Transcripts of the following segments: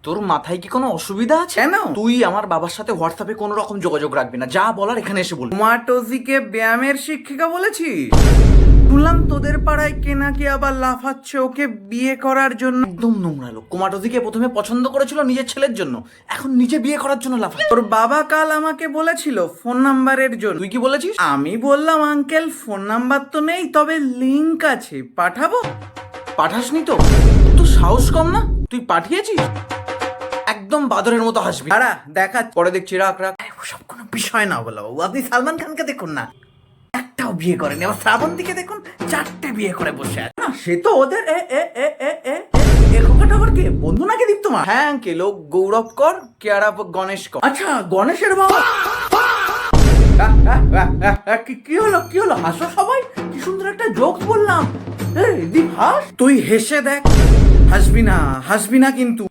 তোর মাথায় কি কোনো অসুবিধা আছে? কেন? তুই আমার বাবার সাথে হোয়াটসঅ্যাপে কোনো রকম যোগাযোগ রাখবি না, যা বলার এখানে এসে বল। মাটোজিকে ব্যায়ামের শিক্ষিকা বলেছিস? শুনলাম তোদের পাড়ায় কে নাকি আবার লাফাচ্ছে ওকে বিয়ে করার জন্য। একদম নোংরা লোক। কুমাটোজিকে প্রথমে পছন্দ করেছিল নিজের ছেলের জন্য, এখন নিজে বিয়ে করার জন্য লাফাচ্ছে। তোর বাবা কাল আমাকে বলেছিল ফোন নাম্বারের জন্য। তুই কি বলেছিস? আমি বললাম আঙ্কেল ফোন নাম্বার তো নেই, তবে লিংক আছে, পাঠাবো? পাঠাসনি তো? তো সাহস কম না, তুই পাঠিয়েছিস? একদম বাদরের মতো হাসবি। দাঁড়া দেখা। পরে দেখছি, রাখ রাখ। সব কোনো বিষয় না বলো, আপনি সালমান খানকে দেখুন না, একটাও বিয়ে করেনি। আবার শ্রাবন্তীকে দেখুন, 4টে বিয়ে করে বসে আছে। না সে তো ওদের কে বন্ধু নাকি দীপ্তমা? হ্যাঁ আঙ্কেল, ও গৌরব কর, কেয়ার আপ গণেশ কর। আচ্ছা গণেশের বাবা। কি হলো কি হলো, হাসো সবাই, কি সুন্দর একটা জোকস বললাম। দীপ হাস, তুই হেসে দেখ। হাসবি না কিন্তু।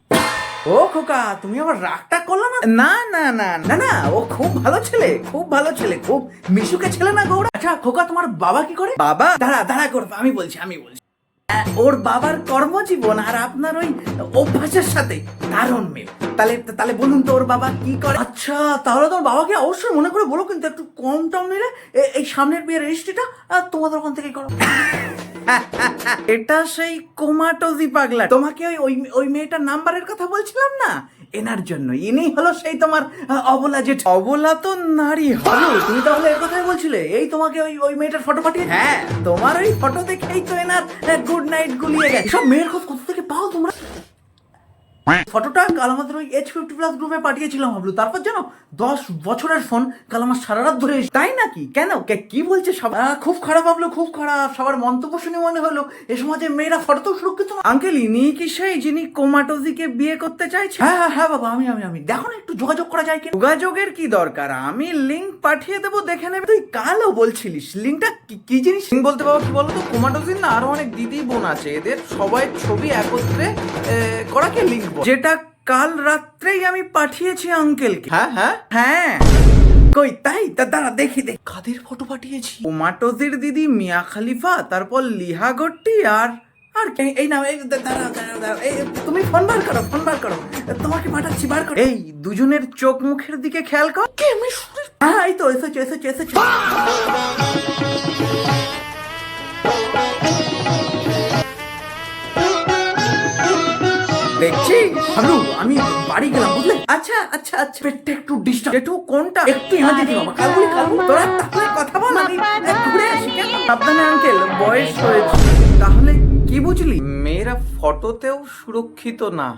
ও খোকা, তুমি আবার রাগটা করলে না? না না না না না, ও খুব ভালো ছেলে, খুব ভালো ছেলে, খুব মিশুকে ছেলে না গৌড়া। আচ্ছা খোকা, তোমার বাবা কি করে? বাবা দাঁড়া করবে, আমি বলছি। ওর বাবার কর্মজীবন আর আপনার ওই অভ্যাসের সাথে দারুণ মেল। তাহলে বলুন তো ওর বাবা কি করে? আচ্ছা তাহলে তোর বাবাকে অবশ্যই মনে করে বলো, কিন্তু একটু কম টম নিলে এই সামনের বিয়ের রেজিস্ট্রিটা তোমাদের ওখান থেকে করো। এটা সেই কোমাটোজি পাগলা। তোমাকে ওই মেয়েটার নাম্বারের কথা বলছিলাম না, এনার জন্য। ইনি হলো সেই তোমার অবলা। যে অবলা তো নারী হলো। তুমি তাহলে এর কথাই বলছিলে? এই তোমাকে ওই মেয়েটার ফটো পাঠিয়ে। হ্যাঁ, তোমার ওই ফটো দেখেই তো এনার গুড নাইট গুলিয়ে গেছে। সব মেয়ের খোঁজ কোথা থেকে পাও তোমরা? ফটোটা কাল আমাদের ওই H50+ গ্রুপে পাঠিয়েছিলাম হাবলু। তারপর জানো 10 বছরের ফোন কাল আমার সারা রাত ধরে। তাই নাকি? কেন, কি বলছে সব? খুব খারাপ হাবলু, খুব খারাপ। সবার মন্তব্য শুনে মনে হলো এ সমাজে মেয়েরা ফটো তো সুরক্ষিত না। আঙ্কেল ইনি কি সেই যিনি কোমাটোজিকে বিয়ে করতে চাইছে? হ্যাঁ বাবা, আমি দেখো না একটু যোগাযোগ করা যায় কি? যোগাযোগের কি দরকার, আমি লিংক পাঠিয়ে দেবো, দেখে নেবে। তুই কালও বলছিলিস লিংকটা কি জিনিস? বলতে বাবা কি বলতো, কুমাটোজির না আরো অনেক দিদি বোন আছে, এদের সবাই ছবি একত্রে করাকে লিঙ্ক। যেটা কাল রাত্রেই আমি পাঠিয়েছি আঙ্কেলকে। হ্যাঁ কই তাই? দাঁড়া দেখি। কাদের ফটো পাঠিয়েছি? কোমাটোজির দিদি মিয়া খালিফা, তারপর লিহা গট্টি আর এই নাও। দাঁড়াও, তুমি ফোন বার করো, তোমাকে পাঠাচ্ছি, বার করো। এই দুজনের চোখ মুখের দিকে খেয়াল কর। হ্যাঁ এই তো এসেছে। দেখছি হালু, আমি বাড়ি গেলাম বুঝলে। আচ্ছা পেটটা একটু ডিস্টার্ব। একটু কোনটা? একটু ইমার্জেন্সি বাবা। কালবুলি তোরা তাহলে কথা বল, আমি ঘুরে আসি। কেন? সাবধানে আঙ্কেল, বয়স হয়েছে। তাহলে কি বুঝলি? মেয়েরা ফটোতেও সুরক্ষিত না।